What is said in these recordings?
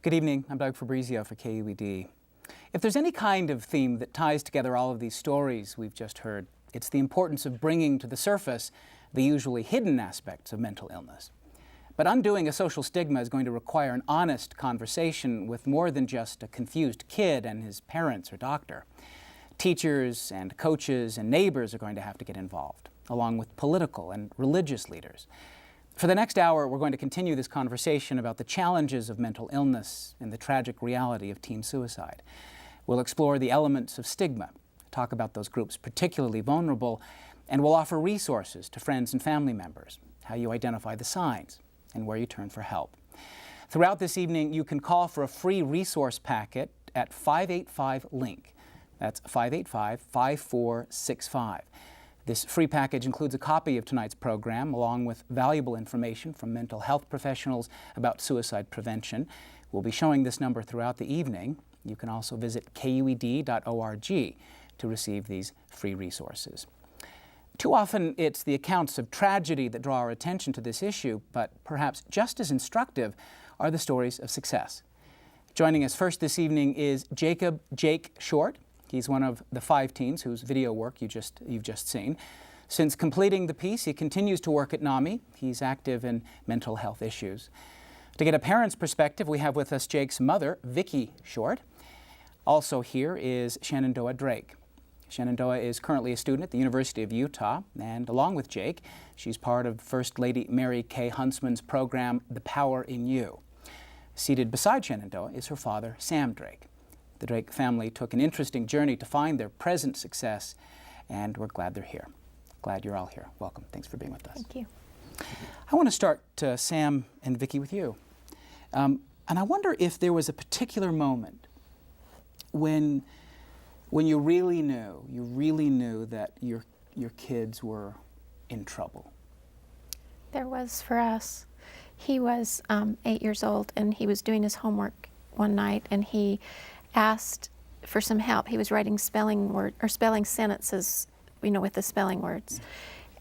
Good evening, I'm Doug Fabrizio for KUED. If there's any kind of theme that ties together all of these stories we've just heard, it's the importance of bringing to the surface the usually hidden aspects of mental illness. But undoing a social stigma is going to require an honest conversation with more than just a confused kid and his parents or doctor. Teachers and coaches and neighbors are going to have to get involved, along with political and religious leaders. For the next hour, we're going to continue this conversation about the challenges of mental illness and the tragic reality of teen suicide. We'll explore the elements of stigma, talk about those groups particularly vulnerable, and we'll offer resources to friends and family members, how you identify the signs, and where you turn for help. Throughout this evening, you can call for a free resource packet at 585-LINK. That's 585-5465. This free package includes a copy of tonight's program, along with valuable information from mental health professionals about suicide prevention. We'll be showing this number throughout the evening. You can also visit kued.org to receive these free resources. Too often, it's the accounts of tragedy that draw our attention to this issue, but perhaps just as instructive are the stories of success. Joining us first this evening is Jake Short. He's one of the 5 teens whose video work you've just seen. Since completing the piece, he continues to work at NAMI. He's active in mental health issues. To get a parent's perspective, we have with us Jake's mother, Vicki Short. Also here is Shenandoah Drake. Shenandoah is currently a student at the University of Utah, and along with Jake, she's part of First Lady Mary Kay Huntsman's program, The Power in You. Seated beside Shenandoah is her father, Sam Drake. The Drake family took an interesting journey to find their present success, and we're glad they're here. Glad you're all here. Welcome. Thanks for being with us. Thank you. I want to start, Sam and Vicki, with you. And I wonder if there was a particular moment when you really knew that your kids were in trouble. There was for us. He was 8 years old, and he was doing his homework one night, and he asked for some help. He was writing spelling sentences, with the spelling words,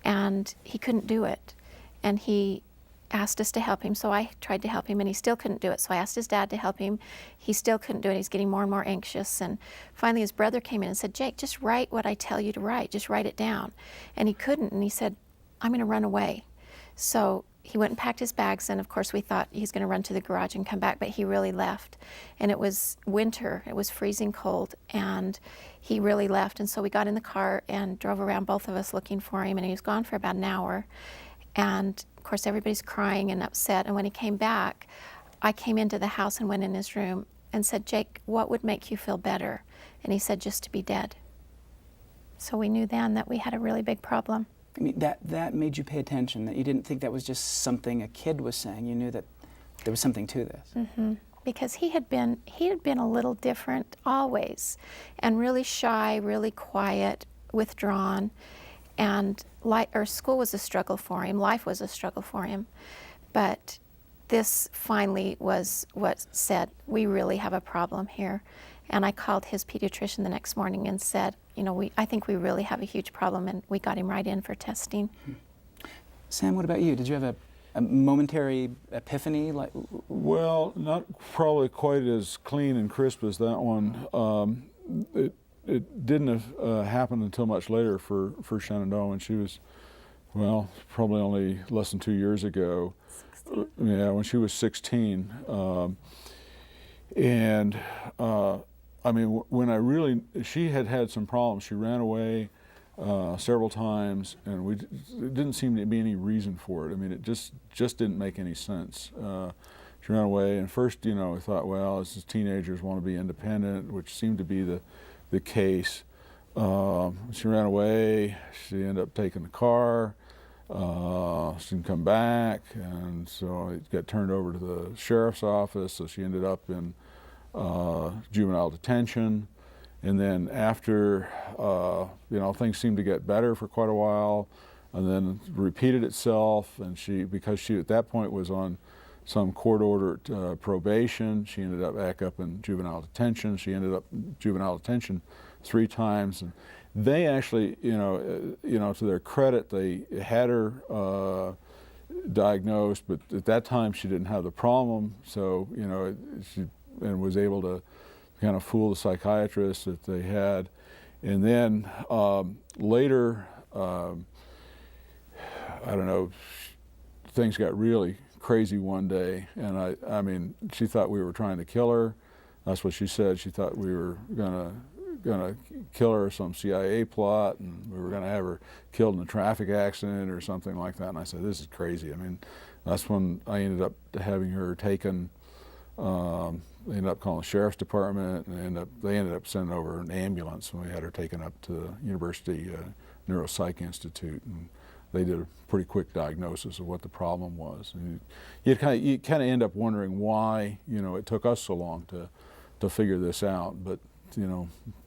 and he couldn't do it. And he asked us to help him, so I tried to help him, and he still couldn't do it. So I asked his dad to help him. He still couldn't do it. He's getting more and more anxious. And finally his brother came in and said, "Jake, just write what I tell you to write. Just write it down." And he couldn't, and he said, "I'm going to run away." So he went and packed his bags, and of course we thought he's going to run to the garage and come back, but he really left. And it was winter, it was freezing cold, and he really left. And so we got in the car and drove around, both of us, looking for him, and he was gone for about an hour. And of course everybody's crying and upset, and when he came back, I came into the house and went in his room and said, "Jake, what would make you feel better?" And he said, "Just to be dead." So we knew then that we had a really big problem. I mean, that made you pay attention, that you didn't think that was just something a kid was saying. You knew that there was something to this. Mm-hmm. Because he had been a little different always, and really shy, really quiet, withdrawn, and school was a struggle for him, life was a struggle for him. But this finally was what said, we really have a problem here. And I called his pediatrician the next morning and said, I think we really have a huge problem, and we got him right in for testing. Sam, what about you? Did you have a momentary epiphany? Well, not probably quite as clean and crisp as that one. It didn't happen until much later for Shenandoah, when she was, probably only less than 2 years ago. 16. Yeah, when she was 16. When she had some problems. She ran away several times, and it didn't seem to be any reason for it. I mean, it just didn't make any sense. She ran away, and first, we thought, well, as teenagers want to be independent, which seemed to be the case. She ran away. She ended up taking the car. She didn't come back, and so it got turned over to the sheriff's office. So she ended up in juvenile detention. And then after, things seemed to get better for quite a while, and then repeated itself. And because she at that point was on some court-ordered probation, she ended up back up in juvenile detention. She ended up in juvenile detention 3 times. And they actually, to their credit, they had her diagnosed, but at that time she didn't have the problem, so she was able to kind of fool the psychiatrist that they had. And then later, I don't know, things got really crazy one day, and I mean, she thought we were trying to kill her. That's what she said. She thought we were gonna kill her, some CIA plot, and we were gonna have her killed in a traffic accident or something like that. And I said, this is crazy. I mean, that's when I ended up having her taken. They ended up calling the sheriff's department, and they ended up sending over an ambulance, and we had her taken up to the University Neuropsych Institute, and they did a pretty quick diagnosis of what the problem was. And you kind of end up wondering why it took us so long to figure this out. But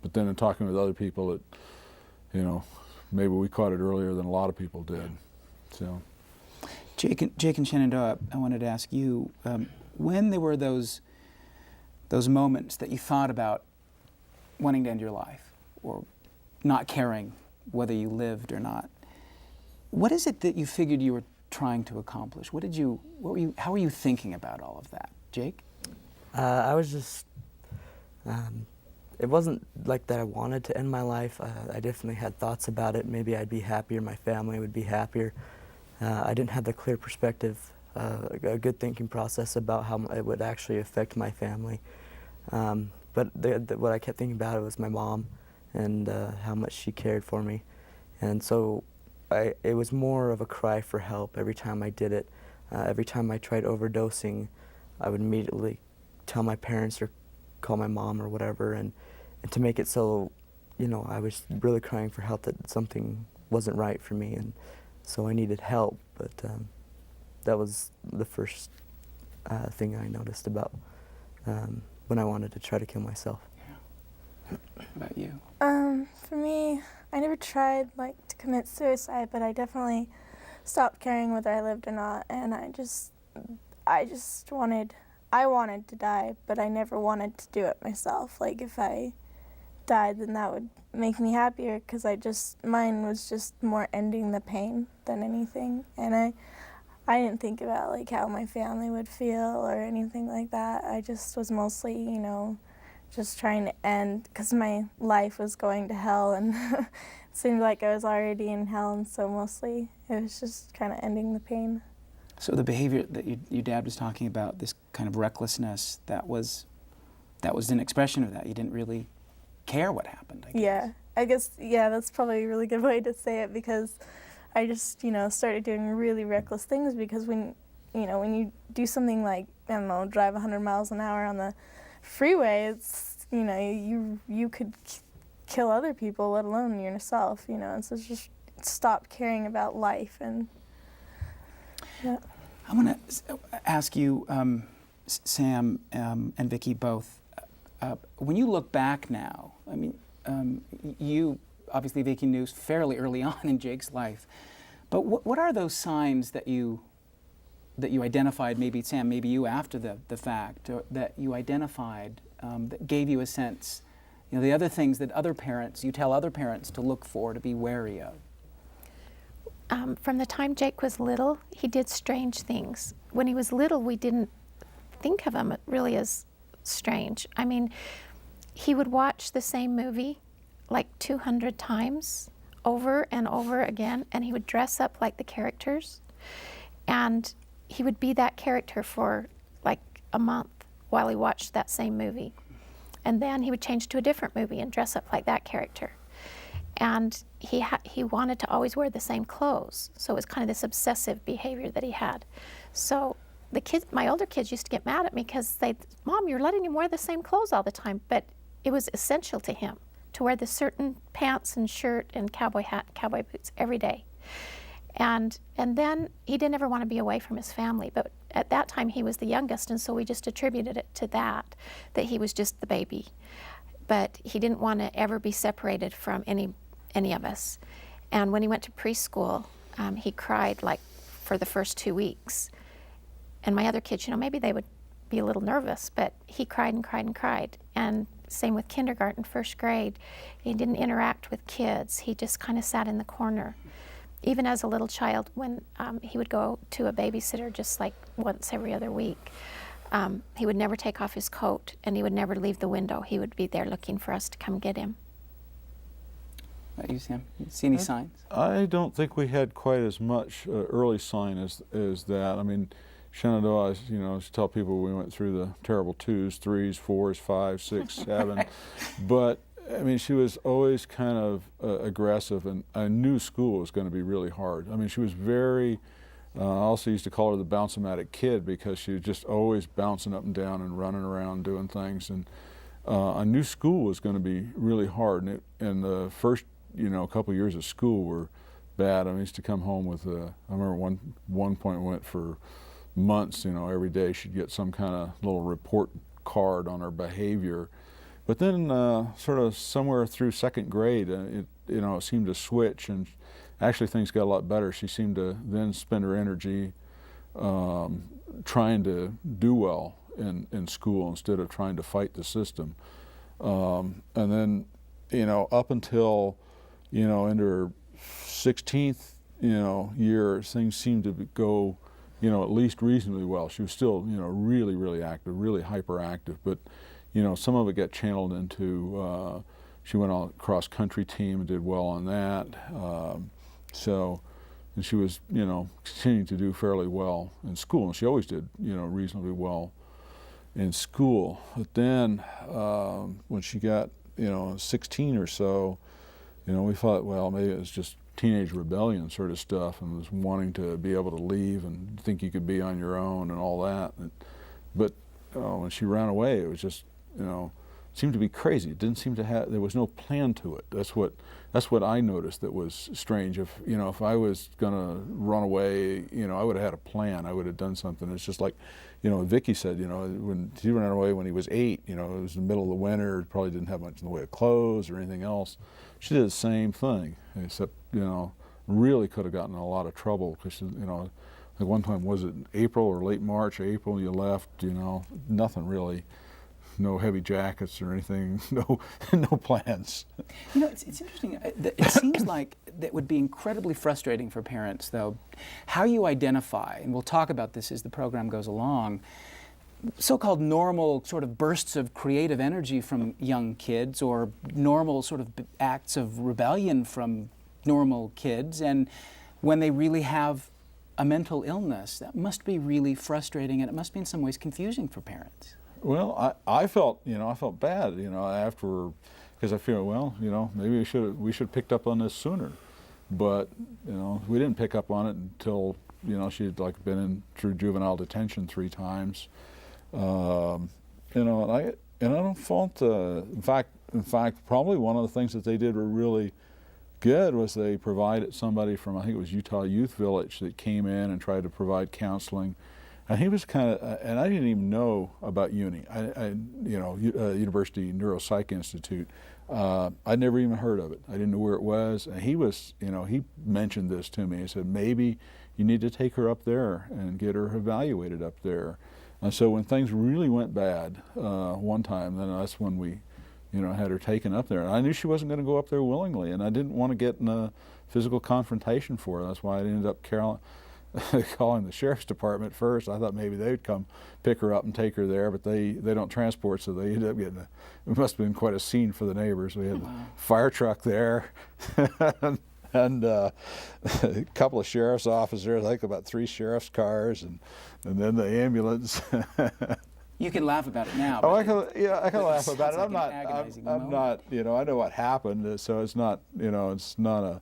but then in talking with other people, maybe we caught it earlier than a lot of people did. So, Jake and Shenandoah, I wanted to ask you, when there were those moments that you thought about wanting to end your life or not caring whether you lived or not, what is it that you figured you were trying to accomplish? How were you thinking about all of that? Jake? I was just, it wasn't like that I wanted to end my life. I definitely had thoughts about it. Maybe I'd be happier, my family would be happier. I didn't have the clear perspective, a good thinking process about how it would actually affect my family. But what I kept thinking about it was my mom and how much she cared for me. And so it was more of a cry for help every time I did it. Every time I tried overdosing, I would immediately tell my parents or call my mom or whatever, and to make it so, I was really crying for help, that something wasn't right for me, and so I needed help. But that was the first thing I noticed about when I wanted to try to kill myself. Yeah. What about you? For me, I never tried to commit suicide, but I definitely stopped caring whether I lived or not, and I wanted to die, but I never wanted to do it myself. Like, if I died, then that would make me happier, because mine was just more ending the pain than anything. And I didn't think about how my family would feel or anything like that. I just was mostly, just trying to end, because my life was going to hell, and it seemed like I was already in hell, and so mostly it was just kind of ending the pain. So the behavior that your dad was talking about, this kind of recklessness, that was an expression of that. You didn't really care what happened, I guess. Yeah, I guess, that's probably a really good way to say it, because I just, started doing really reckless things, because when you do something like, I don't know, drive 100 miles an hour on the freeway, it's, you could kill other people, let alone yourself, and so just stop caring about life. And yeah. I want to ask you, Sam and Vicki both, when you look back now, I mean, you, obviously Vicki, knew fairly early on in Jake's life, but what are those signs that you identified, maybe Sam, maybe you after the fact, or that you identified that gave you a sense, the other things that you tell other parents to look for, to be wary of? From the time Jake was little, he did strange things. When he was little, we didn't think of him really as strange. I mean, he would watch the same movie 200 times over and over again, and he would dress up like the characters, and he would be that character for a month while he watched that same movie. And then he would change to a different movie and dress up like that character. And he wanted to always wear the same clothes, so it was kind of this obsessive behavior that he had. So my older kids used to get mad at me because Mom, you're letting him wear the same clothes all the time. But it was essential to him to wear the certain pants and shirt and cowboy hat and cowboy boots every day. And then he didn't ever want to be away from his family, but at that time he was the youngest, and so we just attributed it to that he was just the baby. But he didn't want to ever be separated from any of us. And when he went to preschool, he cried for the first 2 weeks. And my other kids, maybe they would be a little nervous, but he cried and cried and cried. And same with kindergarten, first grade. He didn't interact with kids. He just kind of sat in the corner. even as a little child, when he would go to a babysitter just like once every other week, he would never take off his coat, and he would never leave the window. He would be there looking for us to come get him. About you, Sam? You see any signs? I don't think we had quite as much early sign as that. I mean, Shenandoah, you know, I used to tell people we went through the terrible 2s, 3s, 4s, 5s, 6s, 7, but I mean, she was always kind of aggressive, and I knew school was going to be really hard. I mean, she was very, I also used to call her the bounce-o-matic kid because she was just always bouncing up and down and running around doing things, and I knew school was going to be really hard, and the first, you know, couple years of school were bad. I mean, I used to come home with, I remember one point went for months, you know, every day she'd get some kind of little report card on her behavior. But then sort of somewhere through second grade, it seemed to switch, and actually things got a lot better. She seemed to then spend her energy trying to do well in school instead of trying to fight the system. And then, you know, up until, you know, into her 16th, you know, year, things seemed to go, you know, at least reasonably well. She was still, you know, really, really active, really hyperactive, but, you know, some of it got channeled into, she went on a cross-country team and did well on that. And she was, you know, continuing to do fairly well in school, and she always did, you know, reasonably well in school. But then when she got, you know, 16 or so, you know, we thought, well, maybe it was just teenage rebellion sort of stuff, and was wanting to be able to leave and think you could be on your own and all that. But when she ran away, it was just, you know, seemed to be crazy. It didn't seem to have, there was no plan to it. That's what I noticed that was strange. If, you know, if I was gonna run away, you know, I would have had a plan. I would have done something. It's just like, you know, Vicki said, you know, when he ran away when he was 8, you know, it was the middle of the winter, probably didn't have much in the way of clothes or anything else. She did the same thing, except, you know, really could have gotten in a lot of trouble because, you know, at one time, was it April or late March, April, you left, you know, nothing really. No heavy jackets or anything, no plans. You know, it's interesting. It seems like that would be incredibly frustrating for parents, though, how you identify, and we'll talk about this as the program goes along, so-called normal sort of bursts of creative energy from young kids, or normal sort of acts of rebellion from normal kids, and when they really have a mental illness. That must be really frustrating, and it must be in some ways confusing for parents. Well, I felt, you know, I felt bad, you know, after, because I feel, well, you know, maybe we should have picked up on this sooner, but, you know, we didn't pick up on it until, you know, she'd like been in through juvenile detention 3 times, you know, and I don't fault. In fact, probably one of the things that they did were really good was they provided somebody from, I think it was Utah Youth Village, that came in and tried to provide counseling. And he was kind of, and I didn't even know about UNI, University Neuropsych Institute. I'd never even heard of it. I didn't know where it was. And he was, you know, he mentioned this to me. He said, maybe you need to take her up there and get her evaluated up there. And so when things really went bad one time, then that's when we, you know, had her taken up there. And I knew she wasn't going to go up there willingly, and I didn't want to get in a physical confrontation for her. That's why I ended up calling the sheriff's department first. I thought maybe they'd come pick her up and take her there, but they don't transport, so they ended up getting it must have been quite a scene for the neighbors. We had the fire truck there and a couple of sheriff's officers, I think about 3 sheriff's cars, and then the ambulance. You can laugh about it now. Oh, I can laugh about it. Like I'm not, you know, I know what happened, so it's not, you know, it's not a,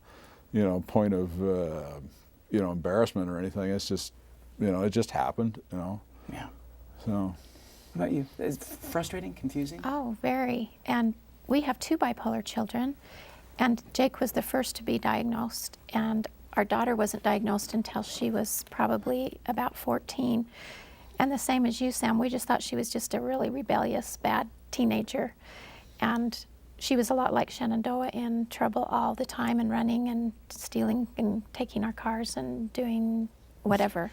you know, point of, you know, embarrassment or anything. It's just, you know, it just happened, you know. Yeah. So. What about you? Is it frustrating, confusing? Oh, very. And we have 2 bipolar children, and Jake was the first to be diagnosed, and our daughter wasn't diagnosed until she was probably about 14. And the same as you, Sam, we just thought she was just a really rebellious, bad teenager. And she was a lot like Shenandoah, in trouble all the time and running and stealing and taking our cars and doing whatever.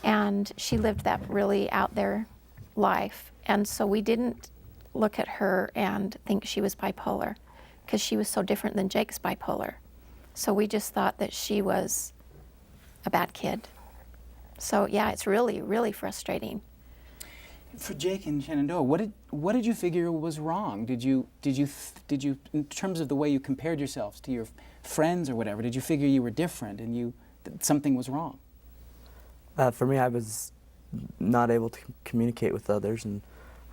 And she lived that really out there life. And so we didn't look at her and think she was bipolar, because she was so different than Jake's bipolar. So we just thought that she was a bad kid. So yeah, it's really, really frustrating. For Jake and Shenandoah, what did you figure was wrong? Did you in terms of the way you compared yourselves to your friends or whatever, did you figure you were different and that something was wrong? For me, I was not able to communicate with others, and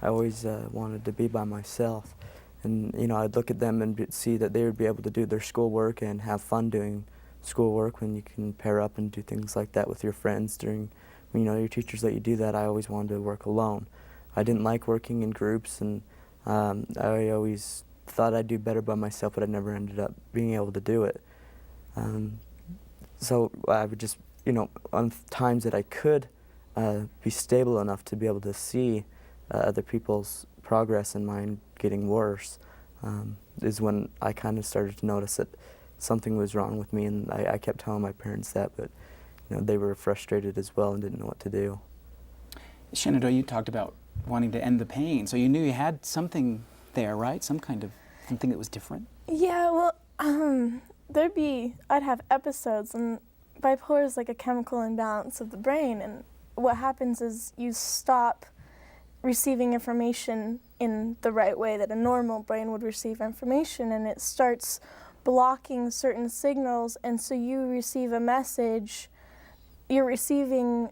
I always wanted to be by myself. And I'd look at them and see that they would be able to do their schoolwork and have fun doing schoolwork when you can pair up and do things like that with your friends during, your teachers let you do that. I always wanted to work alone. I didn't like working in groups, and I always thought I'd do better by myself, but I never ended up being able to do it. So I would just, on times that I could be stable enough to be able to see other people's progress and mine getting worse, is when I kind of started to notice that something was wrong with me, and I kept telling my parents that, but they were frustrated as well and didn't know what to do. Shenandoah, you talked about wanting to end the pain, so you knew you had something there, right? Something that was different? Yeah, well, I'd have episodes, and bipolar is like a chemical imbalance of the brain, and what happens is you stop receiving information in the right way that a normal brain would receive information, and it starts blocking certain signals, and so you're receiving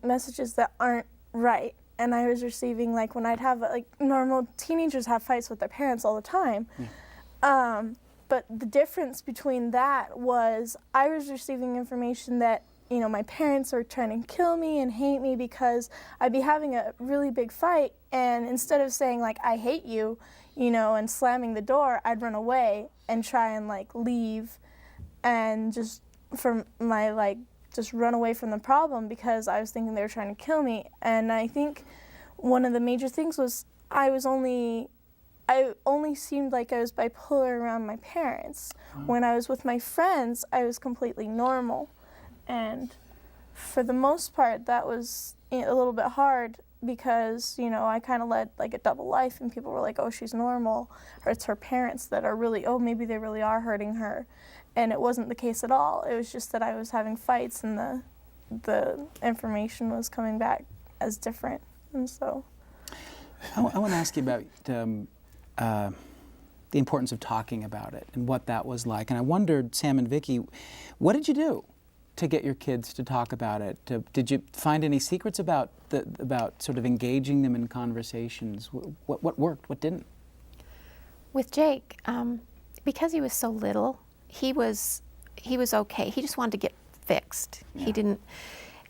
messages that aren't right. And I was receiving, like, when I'd have, normal teenagers have fights with their parents all the time. Yeah. But the difference between that was I was receiving information that, my parents are trying to kill me and hate me because I'd be having a really big fight, and instead of saying, I hate you, and slamming the door, I'd run away and try and, leave and just just run away from the problem because I was thinking they were trying to kill me. And I think one of the major things was I only seemed like I was bipolar around my parents. When I was with my friends, I was completely normal. And for the most part, that was a little bit hard because, I kind of led a double life, and people were like, oh, she's normal, or it's her parents that are really, oh, maybe they really are hurting her. And it wasn't the case at all. It was just that I was having fights, and the information was coming back as different. And so I want to ask you about the importance of talking about it and what that was like. And I wondered, Sam and Vicki, what did you do to get your kids to talk about it? Did you find any secrets about sort of engaging them in conversations? What worked? What didn't? With Jake, because he was so little, he was okay. He just wanted to get fixed. Yeah. He didn't,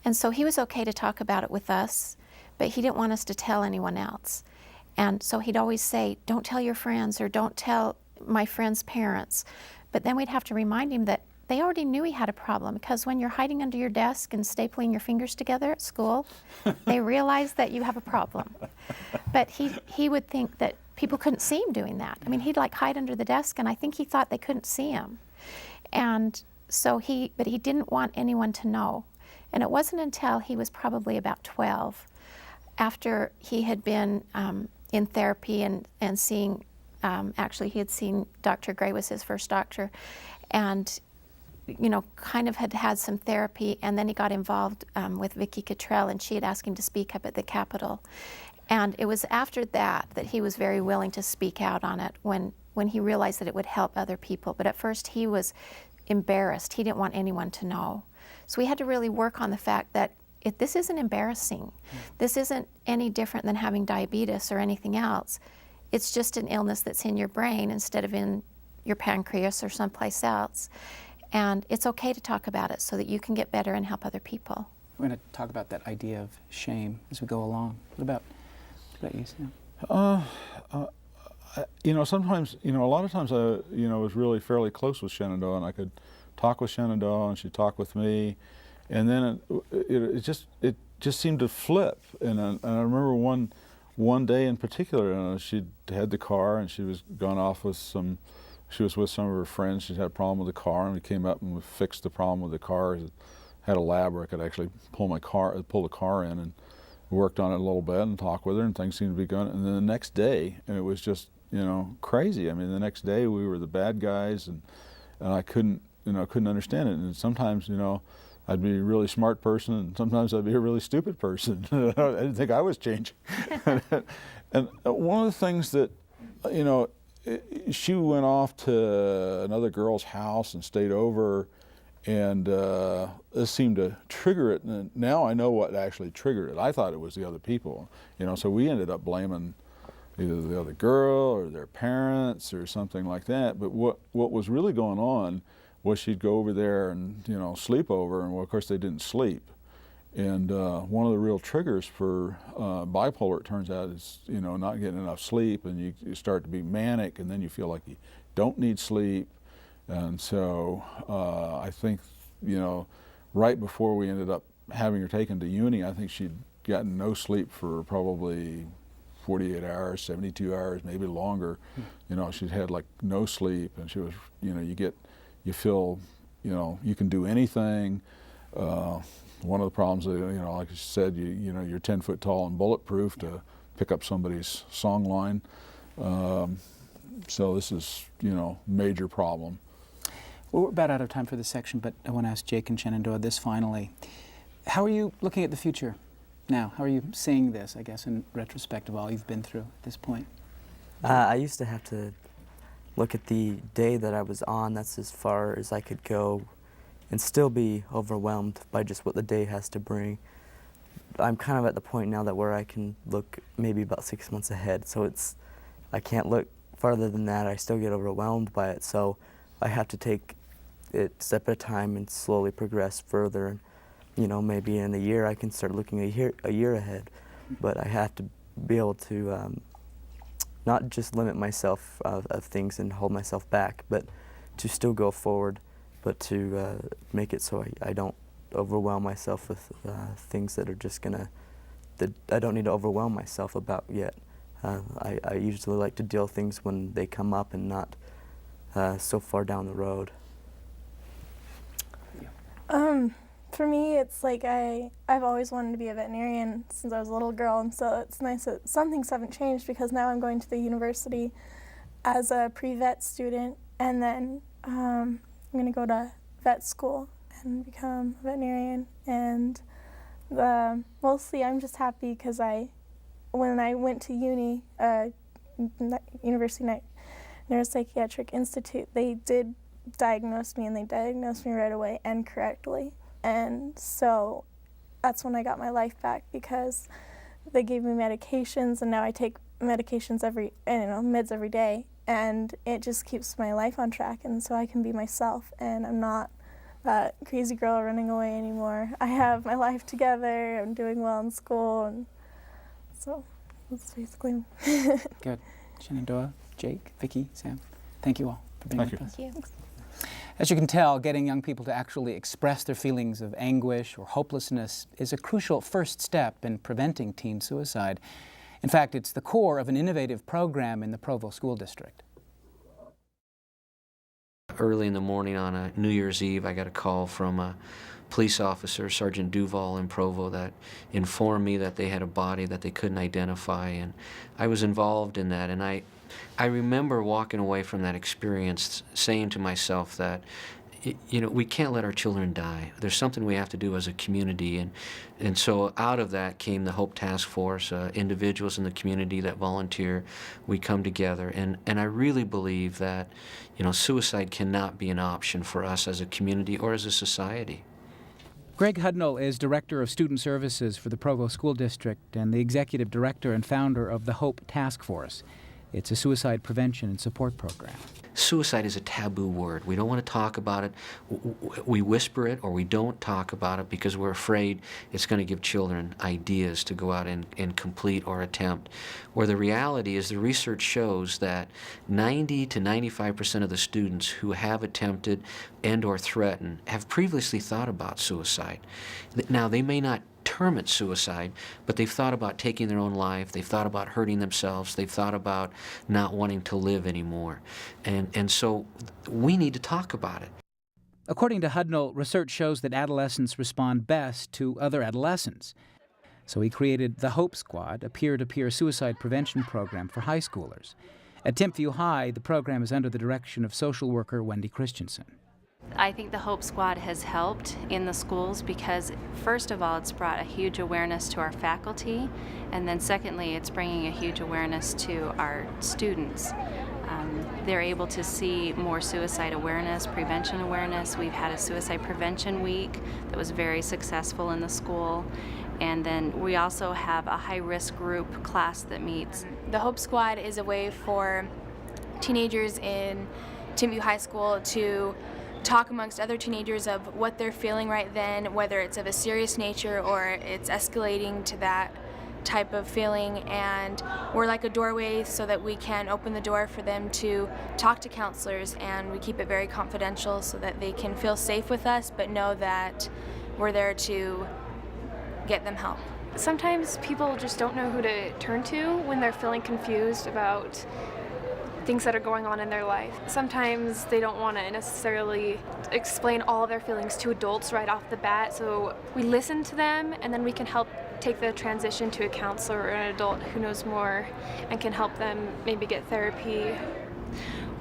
and so he was okay to talk about it with us, but he didn't want us to tell anyone else. And so he'd always say, don't tell your friends, or don't tell my friends' parents. But then we'd have to remind him that they already knew he had a problem, because when you're hiding under your desk and stapling your fingers together at school, they realize that you have a problem. But he would think that people couldn't see him doing that. I mean, he'd hide under the desk, and I think he thought they couldn't see him. And so but he didn't want anyone to know. And it wasn't until he was probably about 12, after he had been in therapy and seeing, actually he had seen Dr. Gray was his first doctor, and kind of had some therapy, and then he got involved with Vicki Cottrell, and she had asked him to speak up at the Capitol. And it was after that he was very willing to speak out on it when he realized that it would help other people. But at first he was embarrassed. He didn't want anyone to know. So we had to really work on the fact that this isn't embarrassing. This isn't any different than having diabetes or anything else. It's just an illness that's in your brain instead of in your pancreas or someplace else. And it's okay to talk about it so that you can get better and help other people. We're going to talk about that idea of shame as we go along. What about you, Sam? Sometimes, a lot of times I, was really fairly close with Shenandoah, and I could talk with Shenandoah, and she'd talk with me, and then it just seemed to flip. And I remember one day in particular, she'd had the car, and she was gone off with she was with some of her friends. She had a problem with the car, and we came up and we fixed the problem with the car. It had a lab where I could actually pull the car in, and worked on it a little bit and talked with her, and things seemed to be going. And then the next day, and it was just, crazy. I mean, the next day we were the bad guys, and I couldn't, couldn't understand it. And sometimes, I'd be a really smart person, and sometimes I'd be a really stupid person. I didn't think I was changing. And one of the things that, she went off to another girl's house and stayed over, and this seemed to trigger it. And now I know what actually triggered it. I thought it was the other people, so we ended up blaming either the other girl or their parents or something like that. But what was really going on was she'd go over there and sleep over, and well, of course they didn't sleep. And one of the real triggers for bipolar, it turns out, is not getting enough sleep, and you start to be manic, and then you feel like you don't need sleep. And so I think right before we ended up having her taken to uni, I think she'd gotten no sleep for probably 48 hours, 72 hours, maybe longer. She'd had like no sleep, and she was, you feel, you can do anything. One of the problems, like you said, you're 10 foot tall and bulletproof to pick up somebody's song line. So this is, major problem. Well, we're about out of time for this section, but I want to ask Jake and Shenandoah this finally. How are you looking at the future now? How are you seeing this, I guess, in retrospect of all you've been through at this point? I used to have to look at the day that I was on. That's as far as I could go, and still be overwhelmed by just what the day has to bring. I'm kind of at the point now that where I can look maybe about 6 months ahead, so I can't look farther than that. I still get overwhelmed by it, so I have to take it step at a time and slowly progress further. And maybe in a year I can start looking a year ahead, but I have to be able to not just limit myself of things and hold myself back, but to still go forward, but to make it so I don't overwhelm myself with things that are just that I don't need to overwhelm myself about yet. I usually like to deal things when they come up and not so far down the road. For me, it's like I've always wanted to be a veterinarian since I was a little girl, and so it's nice that some things haven't changed, because now I'm going to the university as a pre-vet student, and then I'm going to go to vet school and become a veterinarian. And mostly I'm just happy because when I went to uni, University Neuropsychiatric Institute, they did diagnose me, and they diagnosed me right away and correctly. And so that's when I got my life back, because they gave me medications, and now I take medications meds every day, and it just keeps my life on track, and so I can be myself, and I'm not that crazy girl running away anymore. I have my life together, I'm doing well in school, and so that's basically Good. Shenandoah, Jake, Vicki, Sam, thank you all for being with us. Thank you. As you can tell, getting young people to actually express their feelings of anguish or hopelessness is a crucial first step in preventing teen suicide. In fact, it's the core of an innovative program in the Provo School District. Early in the morning on a New Year's Eve, I got a call from a police officer, Sergeant Duval in Provo, that informed me that they had a body that they couldn't identify, and I was involved in that. And I remember walking away from that experience saying to myself that, we can't let our children die. There's something we have to do as a community, and so out of that came the Hope Task Force, individuals in the community that volunteer. We come together, and I really believe that, suicide cannot be an option for us as a community or as a society. Greg Hudnall is Director of Student Services for the Provo School District and the Executive Director and founder of the Hope Task Force. It's a suicide prevention and support program. Suicide is a taboo word. We don't want to talk about it. We whisper it, or we don't talk about it because we're afraid it's going to give children ideas to go out and complete or attempt. Where the reality is, the research shows that 90 to 95% of the students who have attempted and or threatened have previously thought about suicide. Now, they may not term it suicide, but they've thought about taking their own life, they've thought about hurting themselves, they've thought about not wanting to live anymore. And so we need to talk about it. According to Hudnall, research shows that adolescents respond best to other adolescents. So he created the Hope Squad, a peer-to-peer suicide prevention program for high schoolers. At Timpview High, the program is under the direction of social worker Wendy Christensen. I think the Hope Squad has helped in the schools because, first of all, it's brought a huge awareness to our faculty, and then secondly, it's bringing a huge awareness to our students. They're able to see more suicide awareness, prevention awareness. We've had a suicide prevention week that was very successful in the school. And then we also have a high-risk group class that meets. The Hope Squad is a way for teenagers in Timpview High School to talk amongst other teenagers of what they're feeling right then, whether it's of a serious nature or it's escalating to that type of feeling, and we're like a doorway so that we can open the door for them to talk to counselors, and we keep it very confidential so that they can feel safe with us but know that we're there to get them help. Sometimes people just don't know who to turn to when they're feeling confused about things that are going on in their life. Sometimes they don't want to necessarily explain all of their feelings to adults right off the bat, so we listen to them and then we can help take the transition to a counselor or an adult who knows more and can help them maybe get therapy.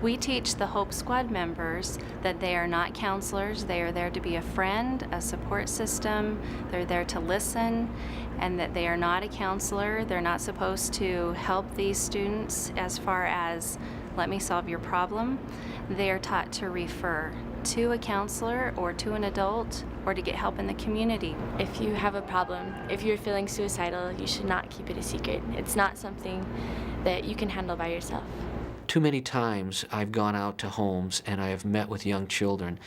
We teach the Hope Squad members that they are not counselors. They are there to be a friend, a support system. They're there to listen, and that they are not a counselor. They're not supposed to help these students as far as, let me solve your problem. They are taught to refer to a counselor or to an adult or to get help in the community. If you have a problem, if you're feeling suicidal, you should not keep it a secret. It's not something that you can handle by yourself. Too many times I've gone out to homes and I have met with young children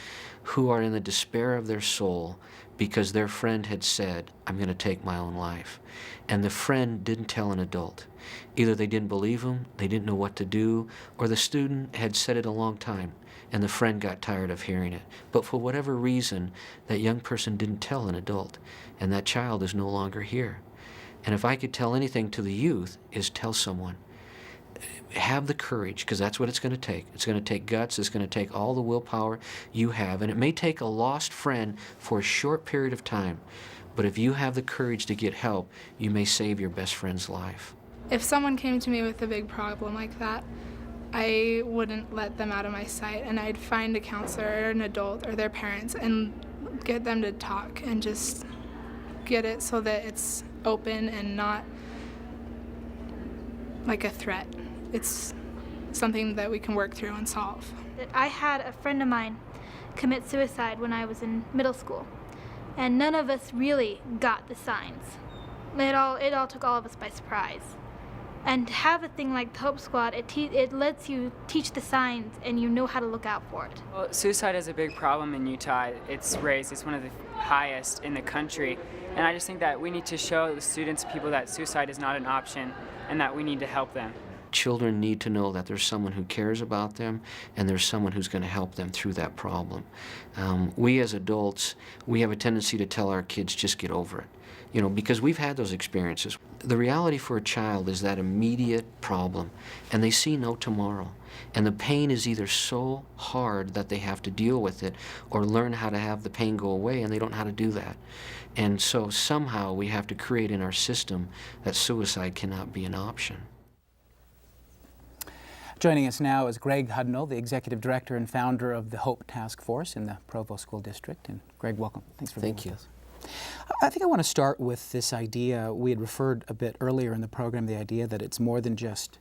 who are in the despair of their soul because their friend had said, I'm going to take my own life. And the friend didn't tell an adult. Either they didn't believe him, they didn't know what to do, or the student had said it a long time and the friend got tired of hearing it. But for whatever reason, that young person didn't tell an adult, and that child is no longer here. And if I could tell anything to the youth, is tell someone. Have the courage, because that's what it's going to take. It's going to take guts. It's going to take all the willpower you have. And it may take a lost friend for a short period of time. But if you have the courage to get help, you may save your best friend's life. If someone came to me with a big problem like that, I wouldn't let them out of my sight, and I'd find a counselor or an adult or their parents and get them to talk and just get it so that it's open and not like a threat. It's something that we can work through and solve. I had a friend of mine commit suicide when I was in middle school, and none of us really got the signs. It all took all of us by surprise. And to have a thing like the Hope Squad, it lets you teach the signs and you know how to look out for it. Well, suicide is a big problem in Utah. It's raised, it's one of the highest in the country. And I just think that we need to show the students and people that suicide is not an option and that we need to help them. Children need to know that there's someone who cares about them and there's someone who's going to help them through that problem. We as adults, we have a tendency to tell our kids, just get over it. You know, because we've had those experiences. The reality for a child is that immediate problem, and they see no tomorrow. And the pain is either so hard that they have to deal with it or learn how to have the pain go away, and they don't know how to do that. And so somehow we have to create in our system that suicide cannot be an option. Joining us now is Greg Hudnall, the Executive Director and founder of the Hope Task Force in the Provo School District. And Greg, welcome. Thanks for being with us. I think I want to start with this idea. We had referred a bit earlier in the program, the idea that it's more than just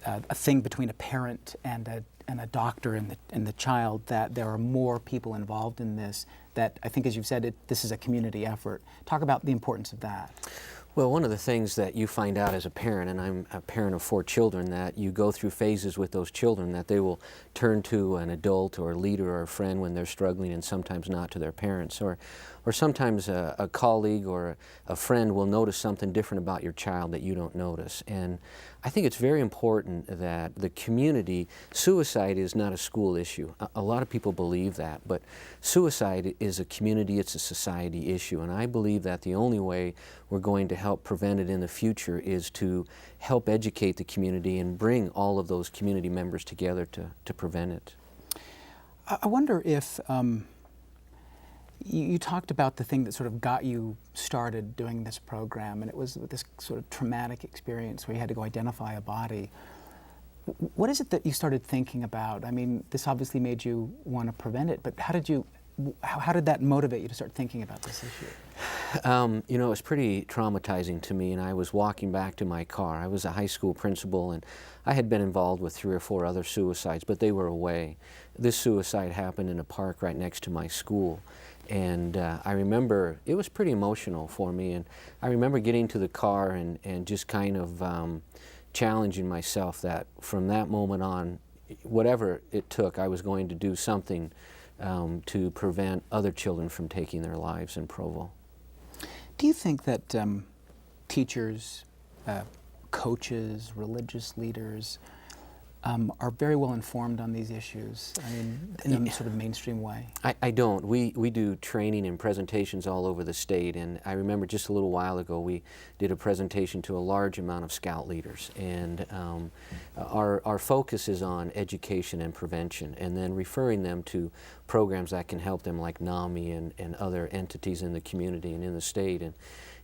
a thing between a parent and a doctor and the child, that there are more people involved in this, that I think, as you've said, this is a community effort. Talk about the importance of that. Well, one of the things that you find out as a parent, and I'm a parent of 4 children, that you go through phases with those children that they will turn to an adult or a leader or a friend when they're struggling, and sometimes not to their parents. Or sometimes a colleague or a friend will notice something different about your child that you don't notice. And I think it's very important that the community, suicide is not a school issue. A lot of people believe that, but suicide is a community, it's a society issue. And I believe that the only way we're going to help prevent it in the future is to help educate the community and bring all of those community members together to prevent it. I wonder if you talked about the thing that sort of got you started doing this program, and it was this sort of traumatic experience where you had to go identify a body. What is it that you started thinking about? I mean, this obviously made you want to prevent it, but how did that motivate you to start thinking about this issue? You know, it was pretty traumatizing to me, and I was walking back to my car. I was a high school principal, and I had been involved with 3 or 4 other suicides, but they were away. This suicide happened in a park right next to my school, and I remember it was pretty emotional for me, and I remember getting to the car and just kind of challenging myself that from that moment on, whatever it took, I was going to do something to prevent other children from taking their lives in Provo. Do you think that teachers, coaches, religious leaders are very well informed on these issues? I mean, in a sort of mainstream way? I don't. We do training and presentations all over the state, and I remember just a little while ago we did a presentation to a large amount of Scout leaders, and our focus is on education and prevention, and then referring them to programs that can help them, like NAMI and other entities in the community and in the state.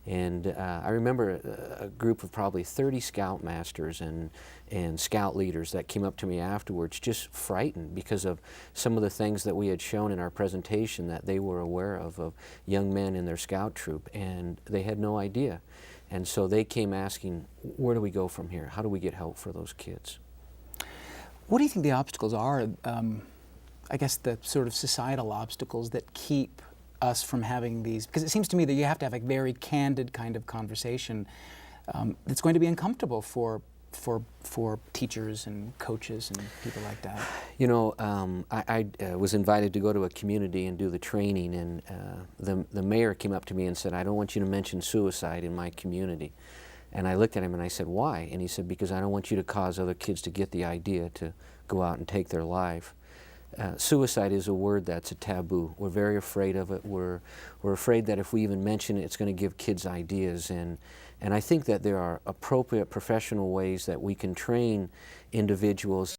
And I remember a group of probably 30 Scoutmasters and Scout leaders that came up to me afterwards just frightened because of some of the things that we had shown in our presentation that they were aware of young men in their Scout troop, and they had no idea. And so they came asking, where do we go from here? How do we get help for those kids? What do you think the obstacles are, I guess the sort of societal obstacles that keep us from having these, because it seems to me that you have to have a very candid kind of conversation that's going to be uncomfortable for teachers and coaches and people like that. You know, I was invited to go to a community and do the training, and the mayor came up to me and said, I don't want you to mention suicide in my community. And I looked at him and I said, why? And he said, because I don't want you to cause other kids to get the idea to go out and take their life. Suicide is a word that's a taboo. We're very afraid of it. We're afraid that if we even mention it, it's going to give kids ideas. And I think that there are appropriate professional ways that we can train individuals